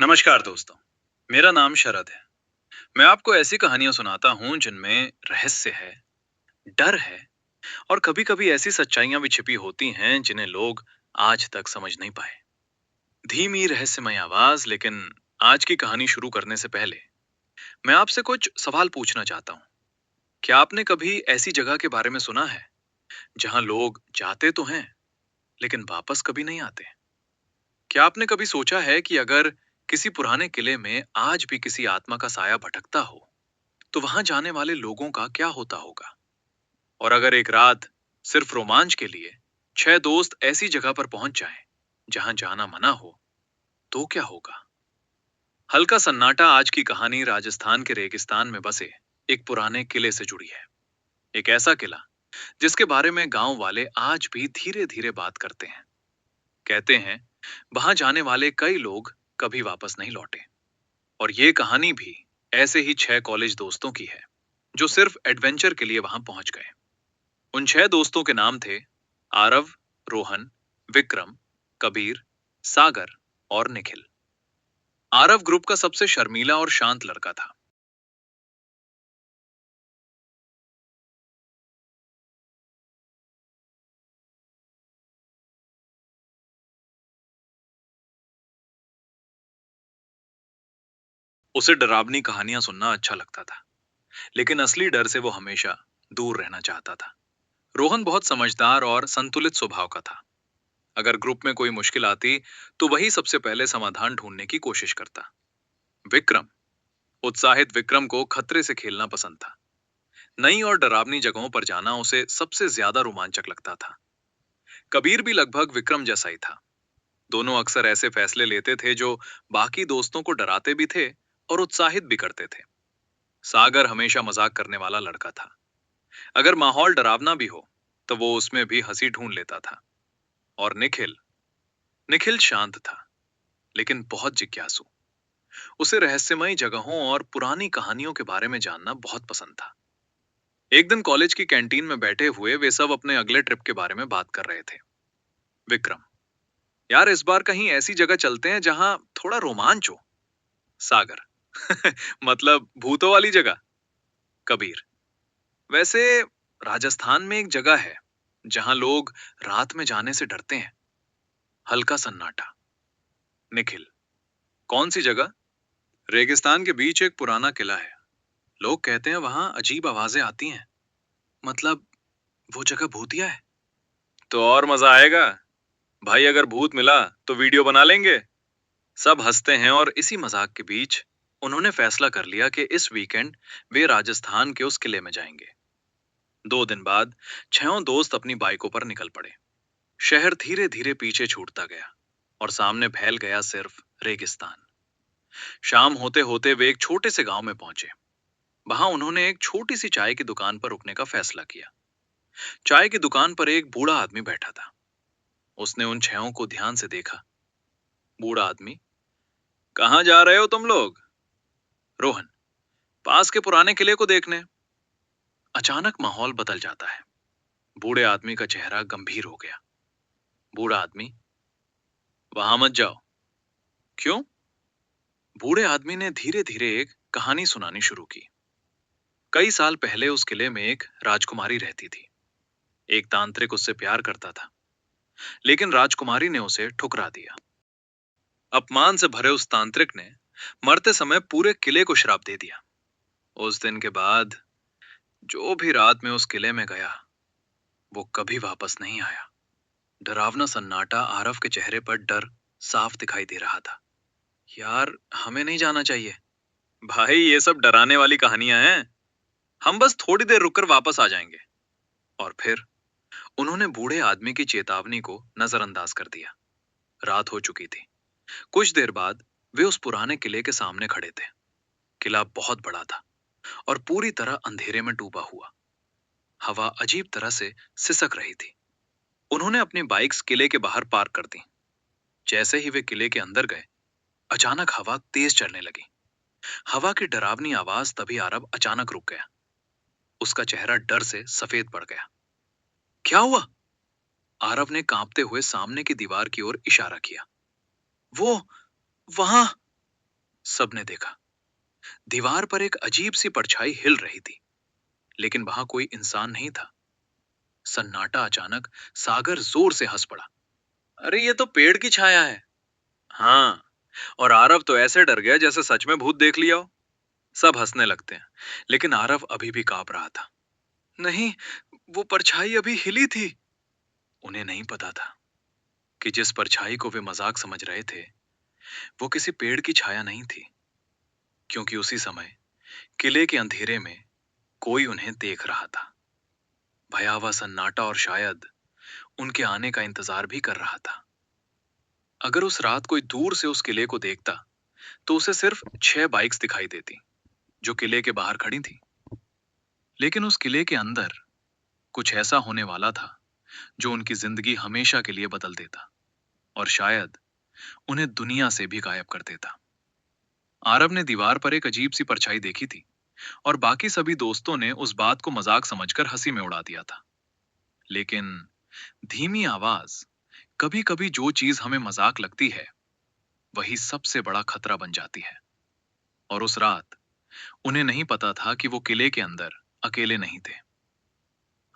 नमस्कार दोस्तों। मेरा नाम शरद है। मैं आपको ऐसी कहानियां सुनाता हूं जिनमें रहस्य है, डर है और कभी-कभी ऐसी सच्चाइयां भी छिपी होती हैं जिन्हें लोग आज तक समझ नहीं पाए। धीमी रहस्यमय आवाज, लेकिन आज की कहानी शुरू करने से पहले मैं आपसे कुछ सवाल पूछना चाहता हूं। क्या आपने कभी ऐसी जगह के बारे में सुना है जहां लोग जाते तो हैं लेकिन वापस कभी नहीं आते? क्या आपने कभी सोचा है कि अगर किसी पुराने किले में आज भी किसी आत्मा का साया भटकता हो तो वहां जाने वाले लोगों का क्या होता होगा? और अगर एक रात सिर्फ रोमांच के लिए छह दोस्त ऐसी जगह पर पहुंच जाएं जहां जाना मना हो, तो क्या होगा? हल्का सन्नाटा आज की कहानी राजस्थान के रेगिस्तान में बसे एक पुराने किले से जुड़ी है। एक ऐसा किला जिसके बारे में गांव वाले आज भी धीरे धीरे बात करते हैं। कहते हैं वहां जाने वाले कई लोग कभी वापस नहीं लौटे। और ये कहानी भी ऐसे ही छह कॉलेज दोस्तों की है जो सिर्फ एडवेंचर के लिए वहां पहुंच गए। उन छह दोस्तों के नाम थे आरव, रोहन, विक्रम, कबीर, सागर और निखिल। आरव ग्रुप का सबसे शर्मीला और शांत लड़का था। उसे डरावनी कहानियां सुनना अच्छा लगता था, लेकिन असली डर से वो हमेशा दूर रहना चाहता था। रोहन बहुत समझदार और संतुलित स्वभाव का था। अगर ग्रुप में कोई मुश्किल आती तो वही सबसे पहले समाधान ढूंढने की कोशिश करता। विक्रम, उत्साहित विक्रम को खतरे से खेलना पसंद था। नई और डरावनी जगहों पर जाना उसे सबसे ज्यादा रोमांचक लगता था। कबीर भी लगभग विक्रम जैसा ही था। दोनों अक्सर ऐसे फैसले लेते थे जो बाकी दोस्तों को डराते भी थे और उत्साहित भी करते थे। सागर हमेशा मजाक करने वाला लड़का था। अगर माहौल डरावना भी हो तो वो उसमें भी हंसी ढूंढ लेता था। और निखिल, निखिल शांत था लेकिन बहुत जिज्ञासु। उसे रहस्यमयी जगहों और पुरानी कहानियों के बारे में जानना बहुत पसंद था। एक दिन कॉलेज की कैंटीन में बैठे हुए वे सब अपने अगले ट्रिप के बारे में बात कर रहे थे। विक्रम, यार इस बार कहीं ऐसी जगह चलते हैं जहां थोड़ा रोमांच हो। सागर, मतलब भूतों वाली जगह। कबीर, वैसे राजस्थान में एक जगह है जहां लोग रात में जाने से डरते हैं। हल्का सन्नाटा। निखिल, कौन सी जगह? रेगिस्तान के बीच एक पुराना किला है। लोग कहते हैं वहां अजीब आवाजें आती हैं। मतलब वो जगह भूतिया है? तो और मजा आएगा भाई। अगर भूत मिला तो वीडियो बना लेंगे। सब हंसते हैं और इसी मजाक के बीच उन्होंने फैसला कर लिया कि इस वीकेंड वे राजस्थान के उस किले में जाएंगे। 2 दिन बाद छहों दोस्त अपनी बाइकों पर निकल पड़े। शहर धीरे धीरे पीछे छूटता गया और सामने फैल गया सिर्फ रेगिस्तान। शाम होते होते वे एक छोटे से गांव में पहुंचे। वहां उन्होंने एक छोटी सी चाय की दुकान पर रुकने का फैसला किया। चाय की दुकान पर एक बूढ़ा आदमी बैठा था। उसने उन छहों को ध्यान से देखा। बूढ़ा आदमी, कहाँ जा रहे हो तुम लोग? रोहन, पास के पुराने किले को देखने। अचानक माहौल बदल जाता है। बूढ़े आदमी का चेहरा गंभीर हो गया। बूढ़ा आदमी, वहां मत जाओ। क्यों? बूढ़े आदमी ने धीरे धीरे एक कहानी सुनानी शुरू की। कई साल पहले उस किले में एक राजकुमारी रहती थी। एक तांत्रिक उससे प्यार करता था, लेकिन राजकुमारी ने उसे ठुकरा दिया। अपमान से भरे उस तांत्रिक ने मरते समय पूरे किले को श्राप दे दिया। उस दिन के बाद जो भी रात में उस किले में गया वो कभी वापस नहीं आया। डरावना सन्नाटा। आरव के चेहरे पर डर साफ दिखाई दे रहा था। यार हमें नहीं जाना चाहिए। भाई ये सब डराने वाली कहानियां हैं। हम बस थोड़ी देर रुककर वापस आ जाएंगे। और फिर उन्होंने बूढ़े आदमी की चेतावनी को नजरअंदाज कर दिया। रात हो चुकी थी। कुछ देर बाद वे उस पुराने किले के सामने खड़े थे। किला बहुत बड़ा था और पूरी तरह अंधेरे में डूबा हुआ। हवा अजीब तरह से सिसक रही थी। उन्होंने अपनी बाइक्स किले के बाहर पार्क कर दी। जैसे ही वे किले के अंदर गए, अचानक हवा तेज चलने लगी। हवा की डरावनी आवाज तभी आरव अचानक रुक गया। उसका चेहरा डर से सफेद पड़ गया। क्या हुआ? आरव ने कांपते हुए सामने की दीवार की ओर इशारा किया। वो वहां! सबने देखा, दीवार पर एक अजीब सी परछाई हिल रही थी, लेकिन वहां कोई इंसान नहीं था। सन्नाटा अचानक सागर जोर से हंस पड़ा। अरे ये तो पेड़ की छाया है। हाँ, और आरव तो ऐसे डर गया जैसे सच में भूत देख लिया हो। सब हंसने लगते हैं, लेकिन आरव अभी भी कांप रहा था। नहीं, वो परछाई अभी हिली थी। उन्हें नहीं पता था कि जिस परछाई को वे मजाक समझ रहे थे, वो किसी पेड़ की छाया नहीं थी, क्योंकि उसी समय किले के अंधेरे में कोई उन्हें देख रहा था। भयावह सन्नाटा और शायद उनके आने का इंतजार भी कर रहा था। अगर उस रात कोई दूर से उस किले को देखता, तो उसे सिर्फ 6 बाइक्स दिखाई देती, जो किले के बाहर खड़ी थी। लेकिन उस किले के अंदर कुछ ऐसा होने वाला था जो उनकी जिंदगी हमेशा के लिए बदल देता, और शायद उन्हें दुनिया से भी गायब कर देता। आरव ने दीवार पर एक अजीब सी परछाई देखी थी, और बाकी सभी दोस्तों ने उस बात को मजाक समझकर हंसी में उड़ा दिया था। लेकिन धीमी आवाज, कभी कभी जो चीज हमें मजाक लगती है, वही सबसे बड़ा खतरा बन जाती है। और उस रात उन्हें नहीं पता था कि वो किले के अंदर अकेले नहीं थे।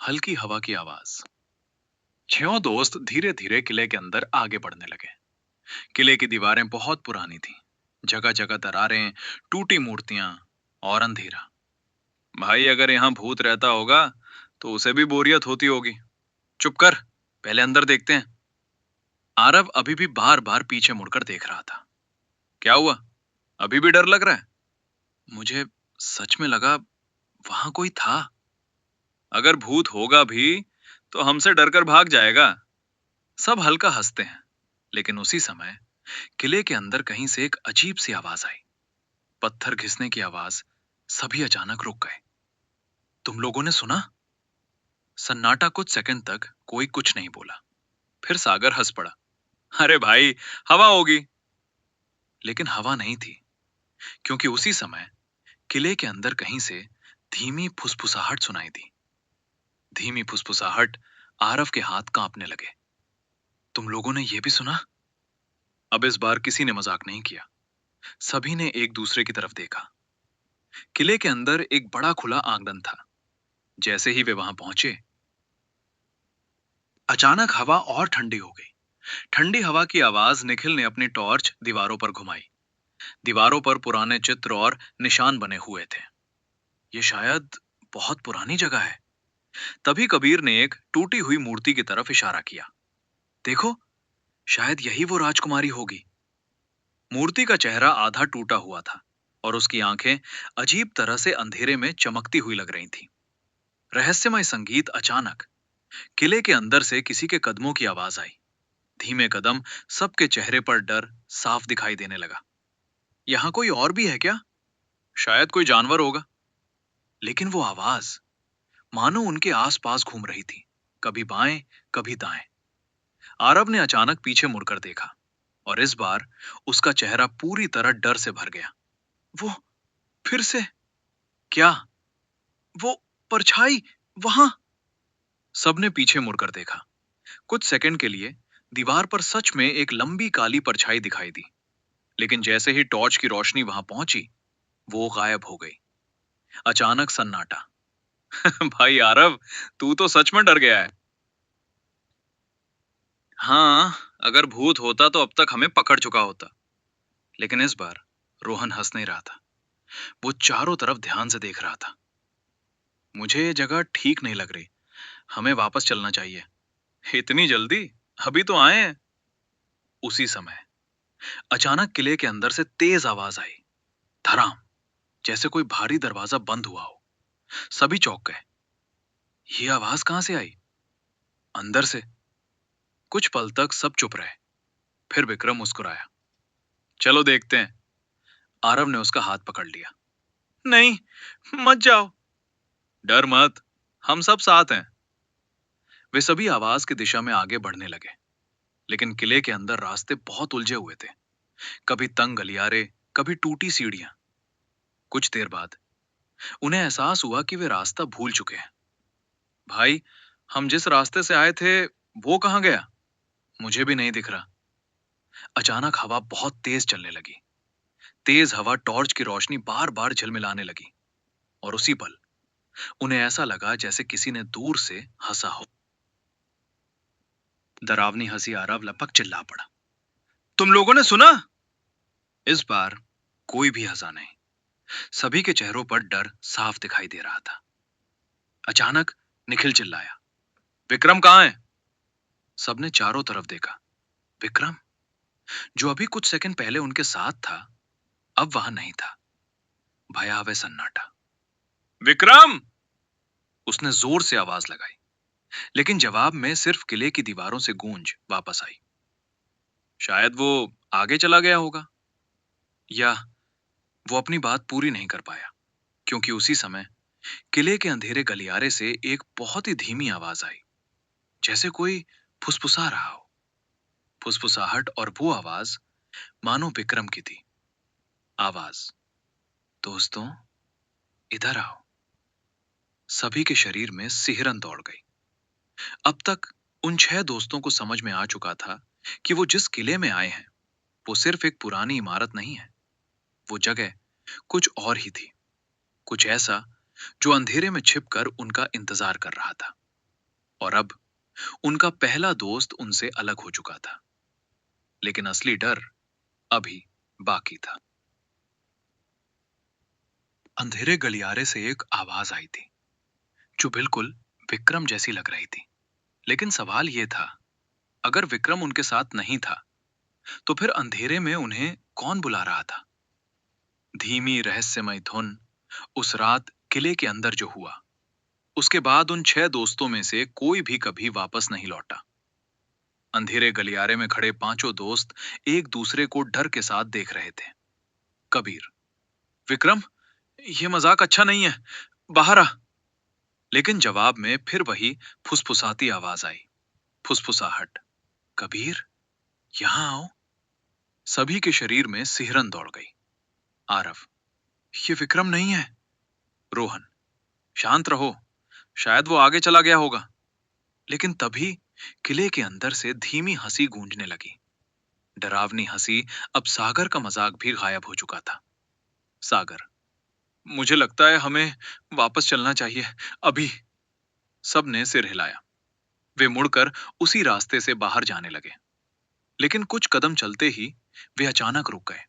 हल्की हवा की आवाज। छहों दोस्त धीरे धीरे किले के अंदर आगे बढ़ने लगे। किले की दीवारें बहुत पुरानी थी, जगह जगह दरारें, टूटी मूर्तियां और अंधेरा। भाई अगर यहाँ भूत रहता होगा तो उसे भी बोरियत होती होगी। चुप कर, पहले अंदर देखते हैं। आरव अभी भी बार बार पीछे मुड़कर देख रहा था। क्या हुआ, अभी भी डर लग रहा है? मुझे सच में लगा वहां कोई था। अगर भूत होगा भी तो हमसे डरकर भाग जाएगा। सब हल्का हंसते हैं, लेकिन उसी समय किले के अंदर कहीं से एक अजीब सी आवाज आई। पत्थर घिसने की आवाज। सभी अचानक रुक गए। तुम लोगों ने सुना? सन्नाटा। कुछ सेकंड तक कोई कुछ नहीं बोला। फिर सागर हंस पड़ा। अरे भाई, हवा होगी। लेकिन हवा नहीं थी, क्योंकि उसी समय किले के अंदर कहीं से धीमी फुसफुसाहट सुनाई दी। धीमी फुसफुसाहट। आरव के हाथ कांपने लगे। तुम लोगों ने यह भी सुना? अब इस बार किसी ने मजाक नहीं किया। सभी ने एक दूसरे की तरफ देखा। किले के अंदर एक बड़ा खुला आंगन था। जैसे ही वे वहां पहुंचे, अचानक हवा और ठंडी हो गई। ठंडी हवा की आवाज। निखिल ने अपनी टॉर्च दीवारों पर घुमाई। दीवारों पर पुराने चित्र और निशान बने हुए थे। ये शायद बहुत पुरानी जगह है। तभी कबीर ने एक टूटी हुई मूर्ति की तरफ इशारा किया। देखो, शायद यही वो राजकुमारी होगी। मूर्ति का चेहरा आधा टूटा हुआ था, और उसकी आंखें अजीब तरह से अंधेरे में चमकती हुई लग रही थी। रहस्यमय संगीत। अचानक किले के अंदर से किसी के कदमों की आवाज आई। धीमे कदम। सबके चेहरे पर डर साफ दिखाई देने लगा। यहाँ कोई और भी है क्या? शायद कोई जानवर होगा। लेकिन वो आवाज मानो उनके आसपास घूम रही थी, कभी बाएं, कभी दाएं। आरव ने अचानक पीछे मुड़कर देखा, और इस बार उसका चेहरा पूरी तरह डर से भर गया। वो फिर से। क्या? वो परछाई वहां। सबने पीछे मुड़कर देखा। कुछ सेकंड के लिए दीवार पर सच में एक लंबी काली परछाई दिखाई दी, लेकिन जैसे ही टॉर्च की रोशनी वहां पहुंची, वो गायब हो गई। अचानक सन्नाटा। भाई आरव, तू तो सच में डर गया है। हाँ, अगर भूत होता तो अब तक हमें पकड़ चुका होता। लेकिन इस बार रोहन हंस नहीं रहा था। वो चारों तरफ ध्यान से देख रहा था। मुझे ये जगह ठीक नहीं लग रही। हमें वापस चलना चाहिए। इतनी जल्दी? अभी तो आए हैं। उसी समय अचानक किले के अंदर से तेज आवाज आई। धड़ाम। जैसे कोई भारी दरवाजा बंद हुआ हो। सभी चौंक गए। ये आवाज कहां से आई? अंदर से। कुछ पल तक सब चुप रहे। फिर विक्रम मुस्कुराया। चलो देखते हैं। आरव ने उसका हाथ पकड़ लिया। नहीं, मत जाओ। डर मत, हम सब साथ हैं। वे सभी आवाज की दिशा में आगे बढ़ने लगे। लेकिन किले के अंदर रास्ते बहुत उलझे हुए थे। कभी तंग गलियारे, कभी टूटी सीढ़ियां। कुछ देर बाद उन्हें एहसास हुआ कि वे रास्ता भूल चुके हैं। भाई, हम जिस रास्ते से आए थे वो कहाँ गया? मुझे भी नहीं दिख रहा। अचानक हवा बहुत तेज चलने लगी। तेज हवा टॉर्च की रोशनी बार बार झिलमिलाने लगी और उसी पल उन्हें ऐसा लगा जैसे किसी ने दूर से हंसा हो। डरावनी हंसी आरव लगभग चिल्ला पड़ा, तुम लोगों ने सुना? इस बार कोई भी हंसा नहीं। सभी के चेहरों पर डर साफ दिखाई दे रहा था। अचानक निखिल चिल्लाया, विक्रम कहाँ है? सबने चारों तरफ देखा। विक्रम, जो अभी कुछ सेकंड पहले उनके साथ था, अब वहां नहीं था। भयावह सन्नाटा। विक्रम! उसने जोर से आवाज लगाई, लेकिन जवाब में सिर्फ किले की दीवारों से गूंज वापस आई। शायद वो आगे चला गया होगा, या वो अपनी बात पूरी नहीं कर पाया, क्योंकि उसी समय किले के अंधेरे गलियारे से एक बहुत ही धीमी आवाज आई, जैसे कोई फुसफुसा रहा हो। फुसफुसाहट और वो आवाज मानो विक्रम की थी। आवाज, दोस्तों इधर आओ। सभी के शरीर में सिहरन दौड़ गई। अब तक उन 6 दोस्तों को समझ में आ चुका था कि वो जिस किले में आए हैं, वो सिर्फ एक पुरानी इमारत नहीं है। वो जगह कुछ और ही थी, कुछ ऐसा जो अंधेरे में छिपकर उनका इंतजार कर रहा था। और अब उनका पहला दोस्त उनसे अलग हो चुका था, लेकिन असली डर अभी बाकी था। अंधेरे गलियारे से एक आवाज आई थी, जो बिल्कुल विक्रम जैसी लग रही थी। लेकिन सवाल यह था, अगर विक्रम उनके साथ नहीं था, तो फिर अंधेरे में उन्हें कौन बुला रहा था? धीमी रहस्यमय धुन उस रात किले के अंदर जो हुआ, उसके बाद उन 6 दोस्तों में से कोई भी कभी वापस नहीं लौटा। अंधेरे गलियारे में खड़े पांचों दोस्त एक दूसरे को डर के साथ देख रहे थे। कबीर, विक्रम, ये मजाक अच्छा नहीं है, बाहर आ। लेकिन जवाब में फिर वही फुसफुसाती आवाज आई। फुसफुसाहट, कबीर, यहां आओ। सभी के शरीर में सिहरन दौड़ गई। आरव, ये विक्रम नहीं है। रोहन, शांत रहो, शायद वो आगे चला गया होगा। लेकिन तभी किले के अंदर से धीमी हंसी गूंजने लगी। डरावनी हंसी। अब सागर का मजाक भी गायब हो चुका था। सागर, मुझे लगता है हमें वापस चलना चाहिए, अभी। सबने सिर हिलाया। वे मुड़कर उसी रास्ते से बाहर जाने लगे। लेकिन कुछ कदम चलते ही वे अचानक रुक गए,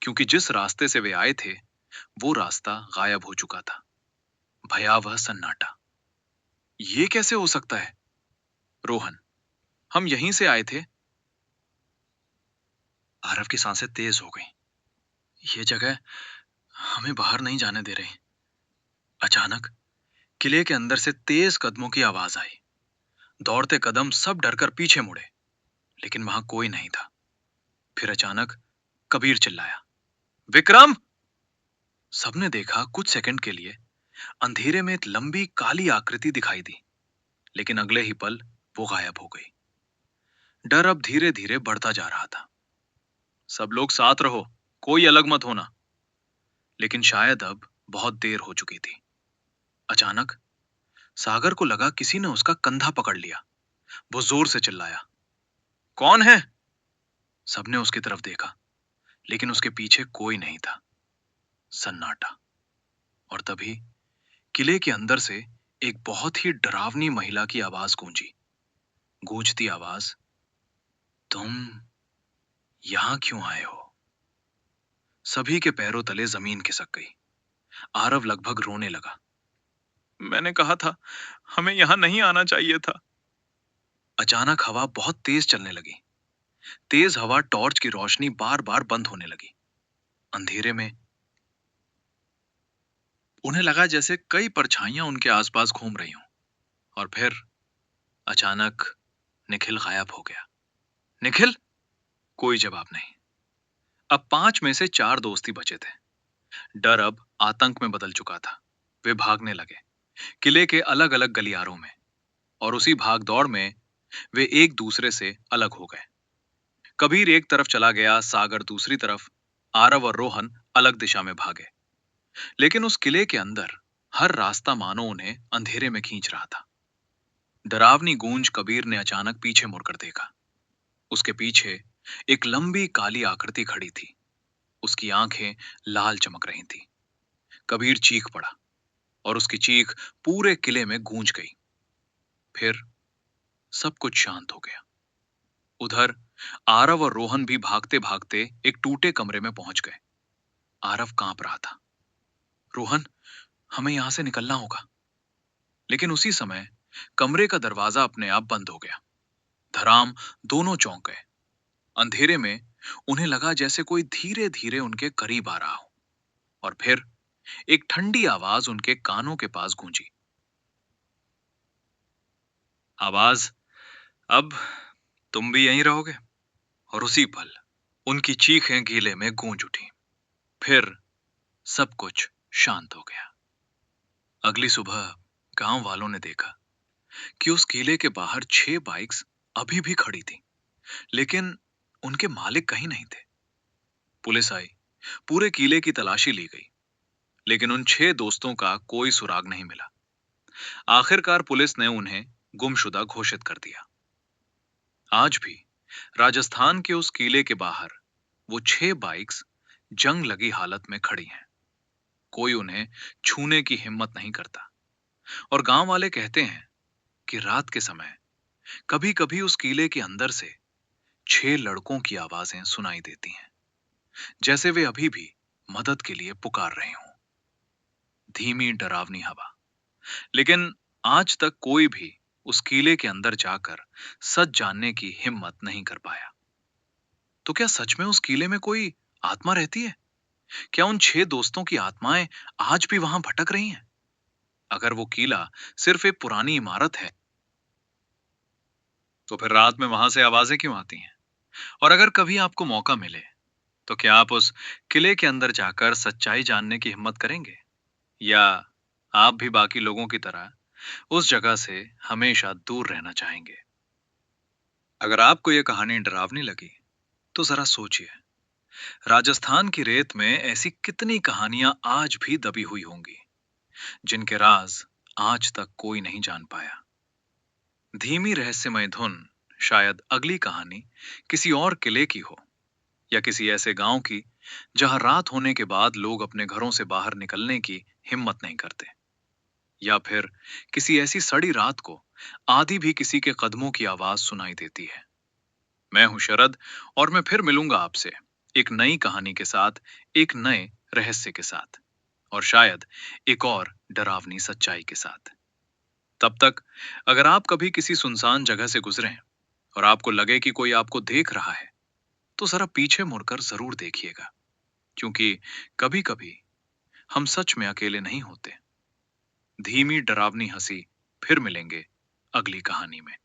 क्योंकि जिस रास्ते से वे आए थे, वो रास्ता गायब हो चुका था। भयावह सन्नाटा। ये कैसे हो सकता है? रोहन, हम यहीं से आए थे। आरव की सांसें तेज हो गईं। ये जगह हमें बाहर नहीं जाने दे रही। अचानक किले के अंदर से तेज कदमों की आवाज आई। दौड़ते कदम सब डरकर पीछे मुड़े, लेकिन वहां कोई नहीं था। फिर अचानक कबीर चिल्लाया, विक्रम! सबने देखा, कुछ सेकंड के लिए अंधेरे में एक लंबी काली आकृति दिखाई दी, लेकिन अगले ही पल वो गायब हो गई। डर अब धीरे धीरे बढ़ता जा रहा था। सब लोग साथ रहो, कोई अलग मत होना। लेकिन शायद अब बहुत देर हो चुकी थी। अचानक सागर को लगा किसी ने उसका कंधा पकड़ लिया। वो जोर से चिल्लाया, कौन है? सबने उसकी तरफ देखा, लेकिन उसके पीछे कोई नहीं था। सन्नाटा। और तभी किले के अंदर से एक बहुत ही डरावनी महिला की आवाज गूंजी। गूंजती आवाज, तुम यहां क्यों आए हो? सभी के पैरों तले जमीन खिसक गई। आरव लगभग रोने लगा। मैंने कहा था, हमें यहां नहीं आना चाहिए था। अचानक हवा बहुत तेज चलने लगी। तेज हवा टॉर्च की रोशनी बार बार बंद होने लगी। अंधेरे में उन्हें लगा जैसे कई परछाइयां उनके आसपास घूम रही हों। और फिर अचानक निखिल गायब हो गया। निखिल? कोई जवाब नहीं। अब 5 में से 4 दोस्त ही बचे थे। डर अब आतंक में बदल चुका था। वे भागने लगे, किले के अलग अलग गलियारों में। और उसी भाग दौड़ में वे एक दूसरे से अलग हो गए। कबीर एक तरफ चला गया, सागर दूसरी तरफ। आरव और रोहन अलग दिशा में भागे। लेकिन उस किले के अंदर हर रास्ता मानो उन्हें अंधेरे में खींच रहा था। डरावनी गूंज। कबीर ने अचानक पीछे मुड़कर देखा। उसके पीछे एक लंबी काली आकृति खड़ी थी। उसकी आंखें लाल चमक रही थी। कबीर चीख पड़ा और उसकी चीख पूरे किले में गूंज गई। फिर सब कुछ शांत हो गया। उधर आरव और रोहन भी भागते भागते एक टूटे कमरे में पहुंच गए। आरव कांप रहा था। रोहन, हमें यहां से निकलना होगा। लेकिन उसी समय कमरे का दरवाजा अपने आप बंद हो गया। धराम दोनों चौंक गए। अंधेरे में उन्हें लगा जैसे कोई धीरे धीरे उनके करीब आ रहा हो। और फिर एक ठंडी आवाज उनके कानों के पास गूंजी। आवाज, अब तुम भी यहीं रहोगे? और उसी पल उनकी चीखें गीले में गूंज उठी। फिर सब कुछ शांत हो गया। अगली सुबह गांव वालों ने देखा कि उस किले के बाहर 6 बाइक्स अभी भी खड़ी थी, लेकिन उनके मालिक कहीं नहीं थे। पुलिस आई, पूरे किले की तलाशी ली गई, लेकिन उन 6 दोस्तों का कोई सुराग नहीं मिला। आखिरकार पुलिस ने उन्हें गुमशुदा घोषित कर दिया। आज भी राजस्थान के उस किले के बाहर वो 6 बाइक्स जंग लगी हालत में खड़ी हैं। कोई उन्हें छूने की हिम्मत नहीं करता। और गांव वाले कहते हैं कि रात के समय कभी कभी उस किले के अंदर से 6 लड़कों की आवाजें सुनाई देती हैं, जैसे वे अभी भी मदद के लिए पुकार रहे हों। धीमी डरावनी हवा। लेकिन आज तक कोई भी उस किले के अंदर जाकर सच जानने की हिम्मत नहीं कर पाया। तो क्या सच में उस किले में कोई आत्मा रहती है? क्या उन 6 दोस्तों की आत्माएं आज भी वहां भटक रही हैं? अगर वो किला सिर्फ एक पुरानी इमारत है, तो फिर रात में वहां से आवाजें क्यों आती हैं? और अगर कभी आपको मौका मिले, तो क्या आप उस किले के अंदर जाकर सच्चाई जानने की हिम्मत करेंगे? या आप भी बाकी लोगों की तरह उस जगह से हमेशा दूर रहना चाहेंगे? अगर आपको यह कहानी डरावनी लगी, तो जरा सोचिए, राजस्थान की रेत में ऐसी कितनी कहानियां आज भी दबी हुई होंगी, जिनके राज आज तक कोई नहीं जान पाया। धीमी रहस्यमय धुन शायद अगली कहानी किसी और किले की हो, या किसी ऐसे गांव की जहां रात होने के बाद लोग अपने घरों से बाहर निकलने की हिम्मत नहीं करते, या फिर किसी ऐसी सड़ी रात को आधी भी किसी के कदमों की आवाज सुनाई देती है। मैं हूं शरद, और मैं फिर मिलूंगा आपसे एक नई कहानी के साथ, एक नए रहस्य के साथ, और शायद एक और डरावनी सच्चाई के साथ। तब तक अगर आप कभी किसी सुनसान जगह से गुजरें और आपको लगे कि कोई आपको देख रहा है, तो जरा पीछे मुड़कर जरूर देखिएगा, क्योंकि कभी कभी हम सच में अकेले नहीं होते। धीमी डरावनी हंसी। फिर मिलेंगे अगली कहानी में।